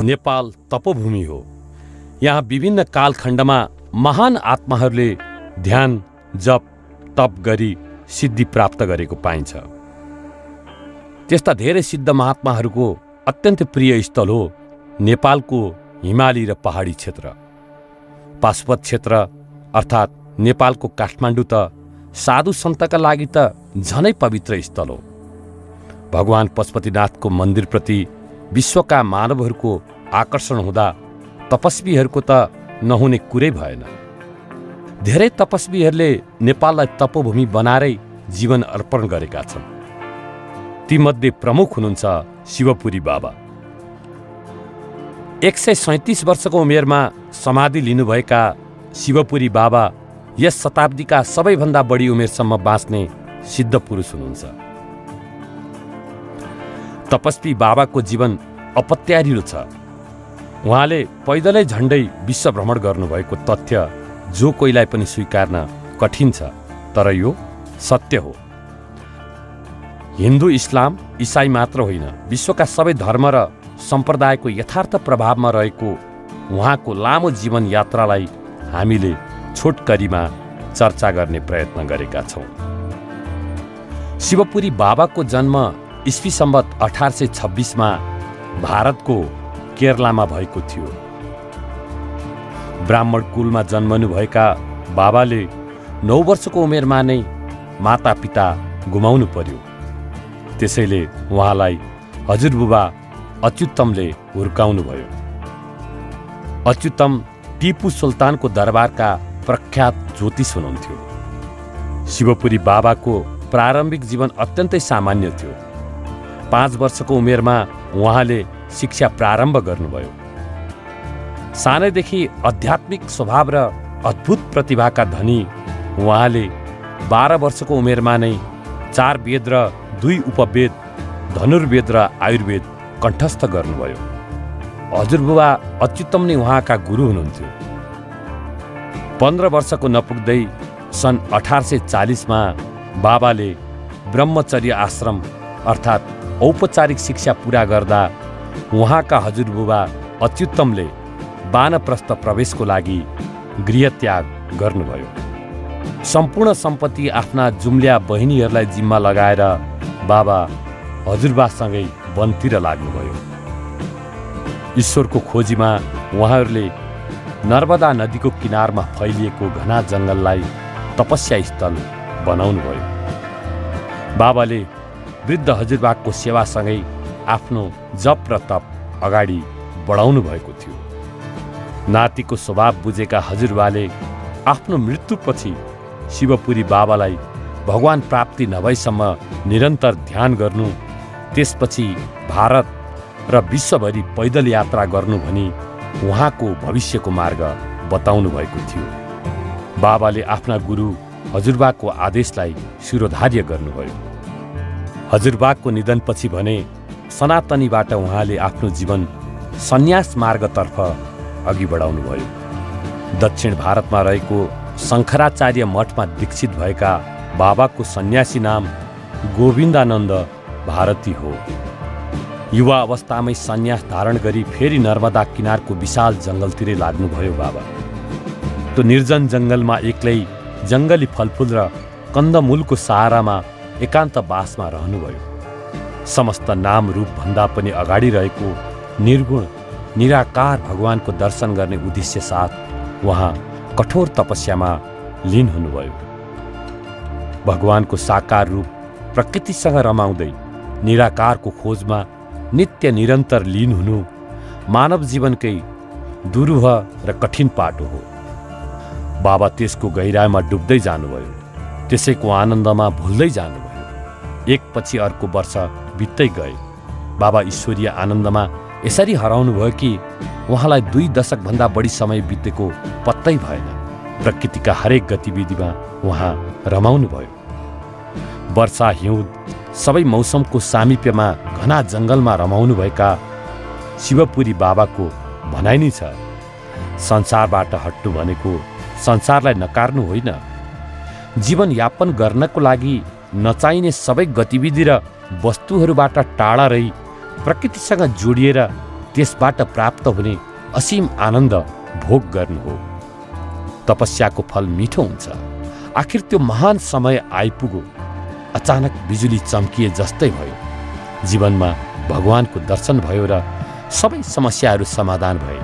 नेपाल तपोभूमि हो। यहाँ विभिन्न कालखण्डमा महान आत्माहरूले ध्यान, जप, तप गरी सिद्धि प्राप्त गरेको पाइन्छ। त्यस्ता धेरै सिद्ध महात्माहरूको अत्यन्त प्रिय स्थल हो नेपालको हिमाली र पहाडी क्षेत्र। पाशुपत क्षेत्र अर्थात् नेपालको काठमाडौँ त साधु सन्तका लागि त झनै पवित्र स्थल हो। भगवान पशुपतिनाथको मन्दिरप्रति विश्वका मानवहरूको आकर्षण हुँदा तपस्वीहरूको त नहुने कुरै भएन। धेरै तपस्वीहरूले नेपाललाई तपोभूमि बनाएरै जीवन अर्पण गरेका छन्। तीमध्ये प्रमुख हुनुहुन्छ शिवपुरी बाबा। 137 वर्षको उमेरमा समाधि लिनुभएका शिवपुरी बाबा यस शताब्दीका सबैभन्दा बढी उमेरसम्म बाँच्ने सिद्ध पुरुष हुनुहुन्छ। तपस्वी बाबाको जीवन अपत्यारिलो छ। उहाँले पैदलै झण्डै विश्व भ्रमण गर्नुभएको तथ्य जो कोहीलाई पनि स्वीकार्न कठिन छ, तर यो सत्य हो। हिन्दू, इस्लाम, इसाई मात्र होइन, विश्वका सबै धर्म र सम्प्रदायको यथार्थ प्रभावमा रहेको उहाँको लामो जीवन यात्रालाई हामीले छोटकरीमा चर्चा गर्ने प्रयत्न गरेका छौँ। शिवपुरी बाबाको जन्म ईस्वी सम्वत 1826 मा भारतको केरलामा भएको थियो। ब्राह्मण कुलमा जन्मनुभएका बाबाले 9 वर्षको उमेरमा नै मातापिता गुमाउनु पर्यो। त्यसैले उहाँलाई हजुरबुबा अच्युतमले हुर्काउनुभयो। अच्युतम टिपु सुल्तानको दरबारका प्रख्यात ज्योतिष हुनुहुन्थ्यो। शिवपुरी बाबाको प्रारम्भिक जीवन अत्यन्तै सामान्य थियो। 5 वर्षको उमेरमा उहाँले शिक्षा प्रारम्भ गर्नुभयो। सानैदेखि आध्यात्मिक स्वभाव र अद्भुत प्रतिभाका धनी उहाँले 12 वर्षको उमेरमा नै 4 वेद र 2 उपवेद, धनुर्वेद र आयुर्वेद कण्ठस्थ गर्नुभयो। हजुरबुबा अच्युतम नै उहाँका गुरु हुनुहुन्थ्यो। 15 वर्षको नपुग्दै सन् 1840 मा बाबाले ब्रह्मचर्य आश्रम अर्थात् औपचारिक शिक्षा पूरा गर्दा उहाँका हजुरबुबा अच्युतमले वानप्रस्थ प्रवेशको लागि गृहत्याग गर्नुभयो। सम्पूर्ण सम्पत्ति आफ्ना जुम्ल्या बहिनीहरूलाई जिम्मा लगाएर बाबा हजुरबासँगै वनतिर लाग्नुभयो। ईश्वरको खोजीमा उहाँहरूले नर्मदा नदीको किनारमा फैलिएको घना जङ्गललाई तपस्या स्थल बनाउनुभयो। बाबाले वृद्ध हजुरबाको सेवासँगै आफ्नो जप र तप अगाडि बढाउनु भएको थियो। नातिको स्वभाव बुझेका हजुरबाले आफ्नो मृत्युपछि शिवपुरी बाबालाई भगवान प्राप्ति नभएसम्म निरन्तर ध्यान गर्नु, त्यसपछि भारत र विश्वभरि पैदल यात्रा गर्नु भनी उहाँको भविष्यको मार्ग बताउनु भएको थियो। बाबाले आफ्ना गुरु हजुरबाको आदेशलाई शिरोधार्य गर्नुभयो। हजुरबाको निधनपछि भने सनातनीबाट उहाँले आफ्नो जीवन सन्यास मार्गतर्फ अघि बढाउनुभयो। दक्षिण भारतमा रहेको शङ्कराचार्य मठमा दीक्षित भएका बाबाको सन्यासी नाम गोविन्दानन्द भारती हो। युवा अवस्थामै सन्यास धारण गरी फेरि नर्मदा किनारको विशाल जङ्गलतिरै लाग्नुभयो बाबा। त्यो निर्जन जङ्गलमा एक्लै जङ्गली फलफुल र कन्दमूलको सहारामा एकान्त वासमा रहनुभयो। समस्त नाम रूप भन्दा पनि अगाडि रहेको निर्गुण निराकार भगवानको दर्शन गर्ने उद्देश्य साथ उहाँ कठोर तपस्यामा लीन हुनुभयो। भगवानको साकार रूप प्रकृतिसँग रमाउँदै निराकारको खोजमा नित्य निरन्तर लीन हुनु मानव जीवनकै दुरूह र कठिन पाटो हो। बाबा त्यसको गहिराइमा डुब्दै जानुभयो, त्यसैको आनन्दमा भुल्दै जानुभयो। एकपछि अर्को वर्ष बित्दै गए। बाबा ईश्वरीय आनन्दमा यसरी हराउनुभयो कि उहाँलाई 2 दशकभन्दा बढी समय बितेको पत्तै भएन। प्रकृतिका हरेक गतिविधिमा उहाँ रमाउनुभयो। वर्षा, हिउँद सबै मौसमको सामिप्यमा घना जङ्गलमा रमाउनुभएका शिवपुरी बाबाको भनाइ नै छ, संसारबाट हट्नु भनेको संसारलाई नकार्नु होइन। जीवनयापन गर्नको लागि नचाहिने सबै गतिविधि र वस्तुहरूबाट टाढा रही प्रकृतिसँग जोडिएर त्यसबाट प्राप्त हुने असीम आनन्द भोग गर्नु हो। तपस्याको फल मिठो हुन्छ। आखिर त्यो महान समय आइपुग्यो। अचानक बिजुली चम्किए जस्तै भयो। जीवनमा भगवानको दर्शन भयो र सबै समस्याहरू समाधान भए।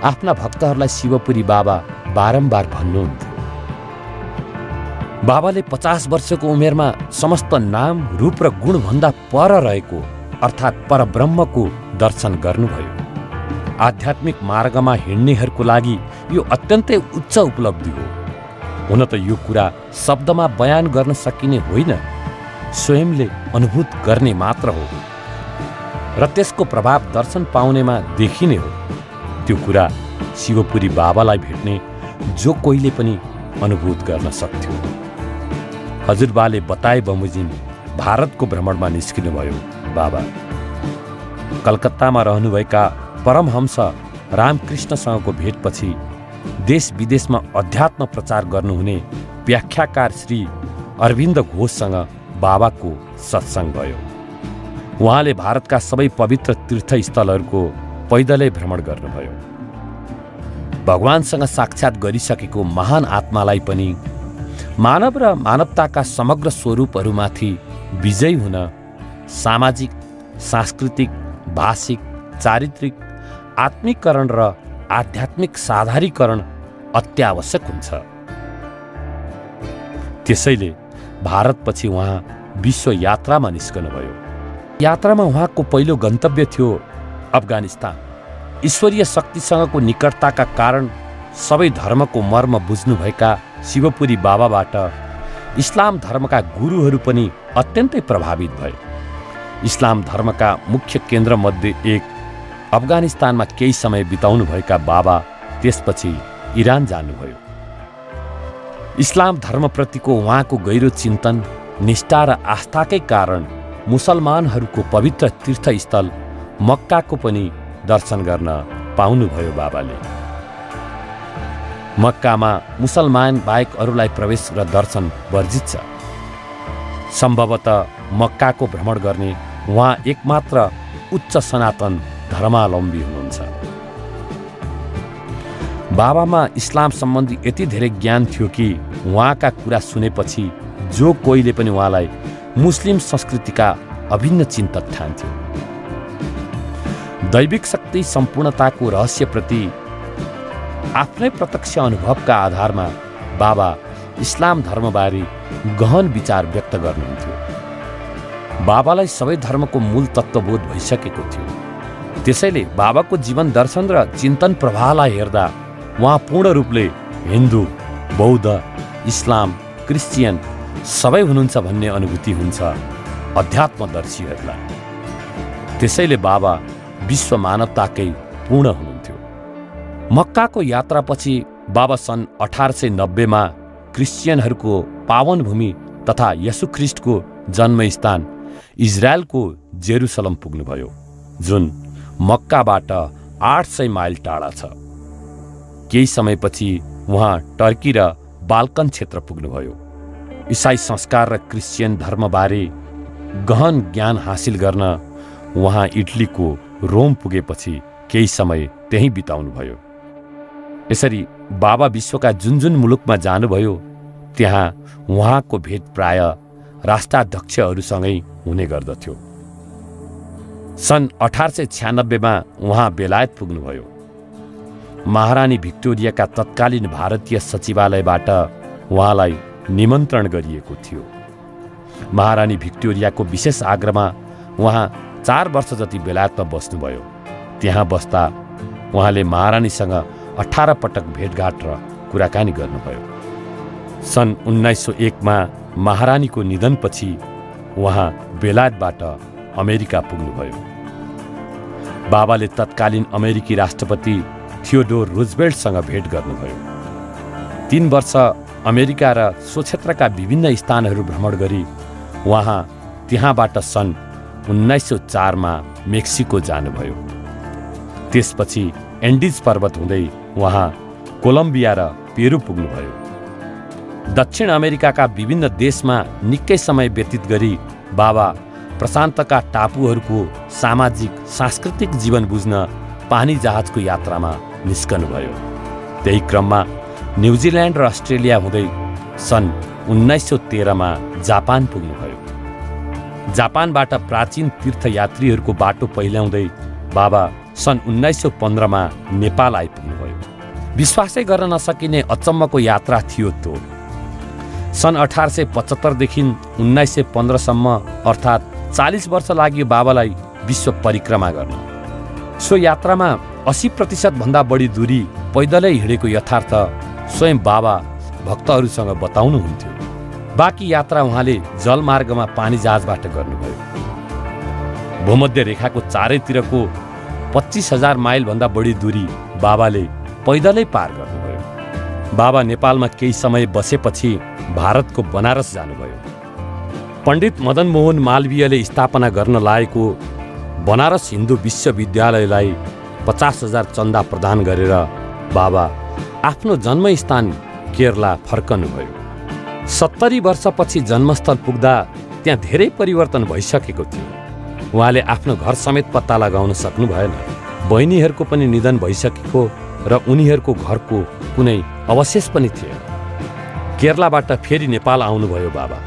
आफ्ना भक्तहरूलाई शिवपुरी बाबा बारम्बार भन्नुहुन्थ्यो। बाबाले 50 वर्षको उमेरमा समस्त नाम रूप र गुणभन्दा पर रहेको अर्थात् परब्रह्मको दर्शन गर्नुभयो। आध्यात्मिक मार्गमा हिँड्नेहरूको लागि यो अत्यन्तै उच्च उपलब्धि हो। हुन त यो कुरा शब्दमा बयान गर्न सकिने होइन, स्वयंले अनुभूत गर्ने मात्र हो र त्यसको प्रभाव दर्शन पाउनेमा देखिने हो। त्यो कुरा शिवपुरी बाबालाई भेट्ने जो कोहीले पनि अनुभूत गर्न सक्थ्यो। हजुरबाले बताए बमोजिम भारतको भ्रमणमा निस्किनुभयो बाबा। कलकत्तामा रहनुभएका परमहंस रामकृष्णसँगको भेटपछि देश विदेशमा अध्यात्म प्रचार गर्नुहुने व्याख्याकार श्री अरविन्द घोषसँग बाबाको सत्सङ्ग भयो। उहाँले भारतका सबै पवित्र तीर्थस्थलहरूको पैदलै भ्रमण गर्नुभयो। भगवानसँग साक्षात गरिसकेको महान आत्मालाई पनि मानव र मानवताका समग्र स्वरूपहरूमाथि विजयी हुन सामाजिक, सांस्कृतिक, भाषिक, चारित्रिक आत्मीकरण र आध्यात्मिक साधारीकरण अत्यावश्यक हुन्छ। त्यसैले भारतपछि उहाँ विश्व यात्रामा निस्कनुभयो। यात्रामा उहाँको पहिलो गन्तव्य थियो अफगानिस्तान। ईश्वरीय शक्तिसँगको निकटताका कारण सबै धर्मको मर्म बुझ्नुभएका शिवपुरी बाबाबाट इस्लाम धर्मका गुरुहरू पनि अत्यन्तै प्रभावित भए। इस्लाम धर्मका मुख्य केन्द्रमध्ये एक अफगानिस्तानमा केही समय बिताउनुभएका बाबा त्यसपछि इरान जानुभयो। इस्लाम धर्मप्रतिको उहाँको गहिरो चिन्तन, निष्ठा र आस्थाकै कारण मुसलमानहरूको पवित्र तीर्थस्थल मक्काको पनि दर्शन गर्न पाउनुभयो बाबाले। मक्कामा मुसलमान बाहेक अरूलाई प्रवेश र दर्शन वर्जित छ। सम्भवतः मक्काको भ्रमण गर्ने उहाँ एकमात्र उच्च सनातन धर्मावलम्बी हुनुहुन्छ। बाबामा इस्लाम सम्बन्धी यति धेरै ज्ञान थियो कि उहाँका कुरा सुनेपछि जो कोहीले पनि उहाँलाई मुस्लिम संस्कृतिका अभिन्न चिन्तक ठान्थ्यो। दैविक शक्ति सम्पूर्णताको रहस्यप्रति आफ्नै प्रत्यक्ष अनुभवका आधारमा बाबा इस्लाम धर्मबारे गहन विचार व्यक्त गर्नुहुन्थ्यो। बाबालाई सबै धर्मको मूल तत्त्वबोध भइसकेको थियो। त्यसैले बाबाको जीवन दर्शन र चिन्तन प्रवाहलाई हेर्दा उहाँ पूर्ण रूपले हिन्दू, बौद्ध, इस्लाम, क्रिस्चियन सबै हुनुहुन्छ भन्ने अनुभूति हुन्छ अध्यात्मदर्शीहरूलाई। त्यसैले बाबा विश्व मानवताकै पूर्ण हुनुहुन्थ्यो। मक्काको यात्रापछि बाबा सन् 1890 क्रिस्चियनहरूको पावन भूमि तथा यसु ख्रिस्टको जन्मस्थान इजरायलको जेरुसलम पुग्नुभयो, जुन मक्काबाट 800 माइल टाढा छ। केही समयपछि उहाँ टर्की र बाल्कन क्षेत्र पुग्नुभयो। इसाई संस्कार र क्रिस्चियन धर्मबारे गहन ज्ञान हासिल गर्न उहाँ इटलीको रोम पुगेपछि केही समय त्यहीँ बिताउनुभयो। यसरी बाबा विश्वका जुन जुन मुलुकमा जानुभयो त्यहाँ उहाँको भेट प्राय राष्ट्राध्यक्षहरूसँगै हुने गर्दथ्यो। सन् 1896 उहाँ बेलायत पुग्नुभयो। महारानी भिक्टोरियाका तत्कालीन भारतीय सचिवालयबाट उहाँलाई निमन्त्रण गरिएको थियो। महारानी भिक्टोरियाको विशेष आग्रहमा उहाँ 4 वर्ष जति बेलायतमा बस्नुभयो। त्यहाँ बस्दा उहाँले महारानीसँग 18 पटक भेटघाट र कुराकानी गर्नुभयो। सन् 1901 महारानीको निधनपछि उहाँ बेलायतबाट अमेरिका पुग्नुभयो। बाबाले तत्कालीन अमेरिकी राष्ट्रपति थियोडोर रुजवेल्टसँग भेट गर्नुभयो। 3 वर्ष अमेरिका र सो क्षेत्रका विभिन्न स्थानहरू भ्रमण गरी उहाँ त्यहाँबाट सन् 1904 मेक्सिको जानुभयो। त्यसपछि एन्डिज पर्वत हुँदै उहाँ कोलम्बिया र पेरू पुग्नुभयो। दक्षिण अमेरिकाका विभिन्न देशमा निकै समय व्यतीत गरी बाबा प्रशान्तका टापुहरूको सामाजिक सांस्कृतिक जीवन बुझ्न पानी जहाजको यात्रामा निस्कनुभयो। त्यही क्रममा न्युजिल्यान्ड र अस्ट्रेलिया हुँदै सन् 1913मा जापान पुग्नुभयो। जापानबाट प्राचीन तीर्थयात्रीहरूको बाटो पहिल्याउँदै बाबा सन् 1915मा नेपाल आइपुग्नुभयो। विश्वासै गर्न नसकिने अचम्मको यात्रा थियो त्यो। सन् 1875देखि 1915सम्म अर्थात् 40 वर्ष लाग्यो बाबालाई विश्व परिक्रमा गर्न। सो यात्रामा 80% भन्दा बढी दूरी पैदलै हिँडेको यथार्थ स्वयं बाबा भक्तहरूसँग बताउनुहुन्थ्यो। बाँकी यात्रा उहाँले जलमार्गमा पानी जहाजबाट गर्नुभयो। भूमध्य रेखाको चारैतिरको 25,000 माइलभन्दा बढी दूरी बाबाले पैदलै पार गर्नुभयो। बाबा नेपालमा केही समय बसेपछि भारतको बनारस जानुभयो। पण्डित मदन मोहन मालवीयले स्थापना गर्न लागेको बनारस हिन्दू विश्वविद्यालयलाई 50,000 चन्दा प्रदान गरेर बाबा आफ्नो जन्मस्थान केरला फर्कनुभयो। 70 वर्षपछि जन्मस्थल पुग्दा त्यहाँ धेरै परिवर्तन भइसकेको थियो। उहाँले आफ्नो घर समेत पत्ता लगाउन सक्नु भएन। बहिनीहरूको पनि निधन भइसकेको र उनीहरूको घरको कुनै अवशेष पनि थिएन। केरलाबाट फेरि नेपाल आउनुभयो बाबा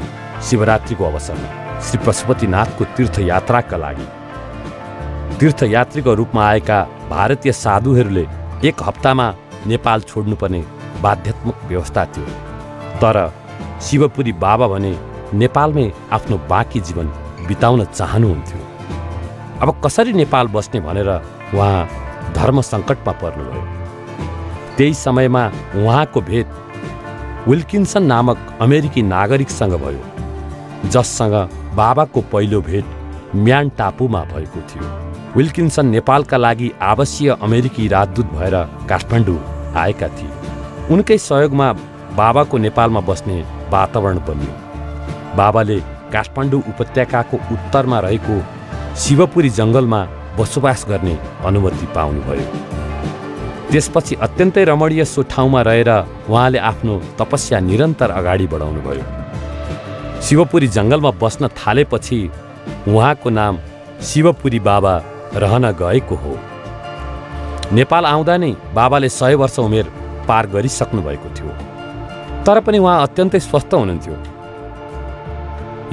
शिवरात्रिको अवसरमा श्री पशुपतिनाथको तीर्थयात्राका लागि। तीर्थयात्रीको रूपमा आएका भारतीय साधुहरूले 1 हप्तामा नेपाल छोड्नुपर्ने बाध्यात्मक व्यवस्था थियो। तर शिवपुरी बाबा भने नेपालमै आफ्नो बाँकी जीवन बिताउन चाहनुहुन्थ्यो। अब कसरी नेपाल बस्ने भनेर उहाँ धर्म सङ्कटमा पर्नुभयो। त्यही समयमा उहाँको भेट विल्किन्सन नामक अमेरिकी नागरिकसँग भयो, जससँग बाबाको पहिलो भेट म्यान टापुमा भएको थियो। विल्किन्सन नेपालका लागि आवासीय अमेरिकी राजदूत भएर काठमाडौँ आएका थिए। उनकै सहयोगमा बाबाको नेपालमा बस्ने वातावरण बन्यो। बाबाले काठमाडौँ उपत्यकाको उत्तरमा रहेको शिवपुरी जङ्गलमा बसोबास गर्ने अनुमति पाउनुभयो। त्यसपछि अत्यन्तै रमणीय सो ठाउँमा रहेर उहाँले आफ्नो तपस्या निरन्तर अगाडि बढाउनुभयो। शिवपुरी जङ्गलमा बस्न थालेपछि उहाँको नाम शिवपुरी बाबा रहन गएको हो। नेपाल आउँदा नै बाबाले 100 वर्ष उमेर पार गरिसक्नु भएको थियो। तर पनि उहाँ अत्यन्तै स्वस्थ हुनुहुन्थ्यो।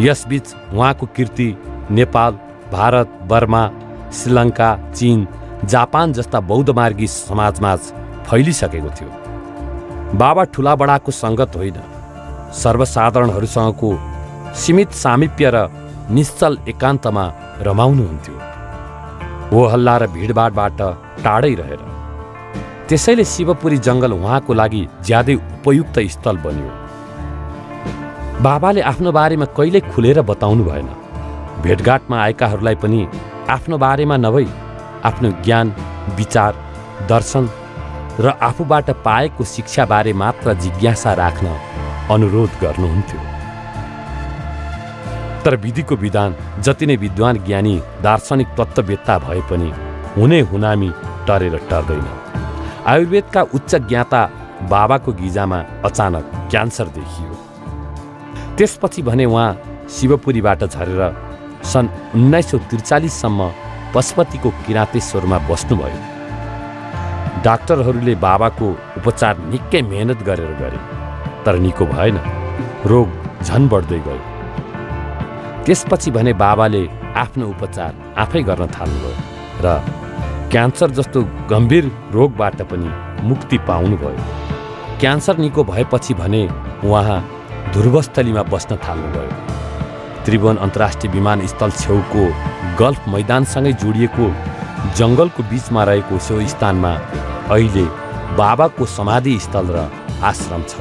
यसबीच उहाँको कीर्ति नेपाल, भारत, बर्मा, श्रीलङ्का, चीन, जापान जस्ता बौद्धमार्गी समाजमाझ फैलिसकेको थियो। बाबा ठुला बडाको सङ्गत होइन, सर्वसाधारणहरूसँगको सीमित सामिप्य र निश्चल एकान्तमा रमाउनुहुन्थ्यो। हो हल्ला र भिडभाडबाट टाढै रहेर। त्यसैले शिवपुरी जङ्गल उहाँको लागि ज्यादै उपयुक्त स्थल बन्यो। बाबाले आफ्नो बारेमा कहिल्यै खुलेर बताउनु भएन। भेटघाटमा आएकाहरूलाई पनि आफ्नो बारेमा नभई आफ्नो ज्ञान, विचार, दर्शन र आफूबाट पाएको शिक्षाबारे मात्र जिज्ञासा राख्न अनुरोध गर्नुहुन्थ्यो। तर विधिको विधान जति नै विद्वान, ज्ञानी, दार्शनिक तत्त्ववेत्ता भए पनि हुने हुनामी टरेर टर्दैन। आयुर्वेदका उच्च ज्ञाता बाबाको गिजामा अचानक क्यान्सर देखियो। त्यसपछि भने उहाँ शिवपुरीबाट झरेर सन् 1943सम्म पशुपतिको किराँतेश्वरमा बस्नुभयो। डाक्टरहरूले बाबाको उपचार निकै मेहनत गरेर गरे, तर निको भएन। रोग झन बढ्दै गयो। त्यसपछि भने बाबाले आफ्नो उपचार आफै गर्न थाल्नुभयो र क्यान्सर जस्तो गम्भीर रोगबाट पनि मुक्ति पाउनुभयो। क्यान्सर निको भएपछि भने उहाँ ध्रुवस्थलीमा बस्न थाल्नुभयो। त्रिभुवन अन्तर्राष्ट्रिय विमानस्थल छेउको गल्फ मैदानसँगै जोडिएको जङ्गलको बीचमा रहेको सो स्थानमा अहिले बाबाको समाधि स्थल र आश्रम छ।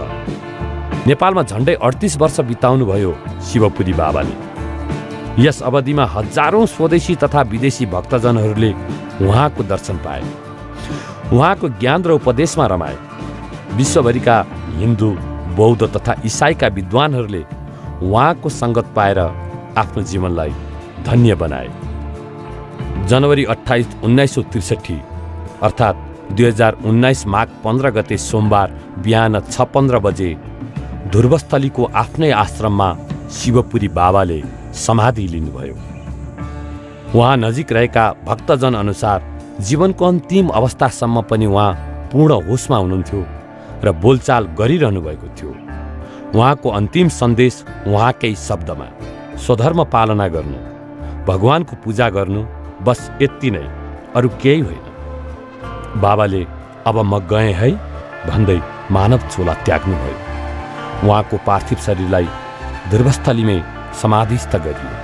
नेपालमा झन्डै 38 वर्ष बिताउनुभयो शिवपुरी बाबाले। यस अवधिमा हजारौं स्वदेशी तथा विदेशी भक्तजनहरूले उहाँको दर्शन पाए, उहाँको ज्ञान र उपदेशमा रमाए। विश्वभरिका हिन्दू, बौद्ध तथा इसाईका विद्वानहरूले उहाँको सङ्गत पाएर आफ्नो जीवनलाई धन्य बनाए। जनवरी 28, 1963 अर्थात् 2019 माघ 15 गते सोमबार बिहान 6:15 बजे ध्रुवस्थलीको आफ्नै आश्रममा शिवपुरी बाबाले समाधि लिनुभयो। उहाँ नजिक रहेका भक्तजन अनुसार जीवनको अन्तिम अवस्थासम्म पनि उहाँ पूर्ण होसमा हुनुहुन्थ्यो र बोलचाल गरिरहनु भएको थियो। उहाँको अन्तिम सन्देश उहाँकै शब्दमा स्वधर्म पालना गर्नु, भगवानको पूजा गर्नु, बस यति नै, अरू केही होइन। बाबाले अब म गएँ है भन्दै मानव चोला त्याग्नुभयो। उहाँको पार्थिव शरीरलाई ध्रुवस्थलीमै समाधिस्थ गरियो।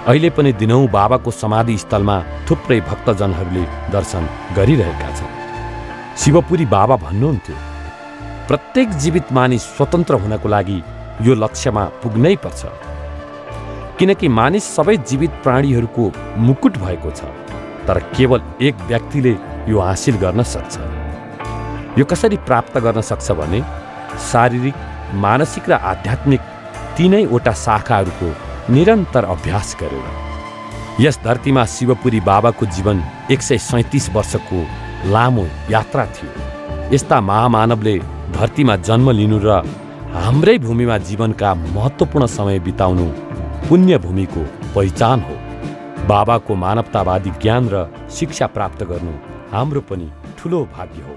अहिले पनि दिनौँ बाबाको समाधि स्थलमा थुप्रै भक्तजनहरूले दर्शन गरिरहेका छन्। शिवपुरी बाबा भन्नुहुन्थ्यो, प्रत्येक जीवित मानिस स्वतन्त्र हुनको लागि यो लक्ष्यमा पुग्नै पर्छ, किनकि मानिस सबै जीवित प्राणीहरूको मुकुट भएको छ, तर केवल एक व्यक्तिले यो हासिल गर्न सक्छ। यो कसरी प्राप्त गर्न सक्छ भने शारीरिक, मानसिक र आध्यात्मिक तीनैवटा शाखाहरूको निरन्तर अभ्यास गरेर। यस धरतीमा शिवपुरी बाबाको जीवन 137 वर्षको लामो यात्रा थियो। यस्ता महामानवले धरतीमा जन्म लिनु र हाम्रै भूमिमा जीवनका महत्त्वपूर्ण समय बिताउनु पुण्य भूमिको पहिचान हो। बाबाको मानवतावादी ज्ञान र शिक्षा प्राप्त गर्नु हाम्रो पनि ठुलो भाग्य हो।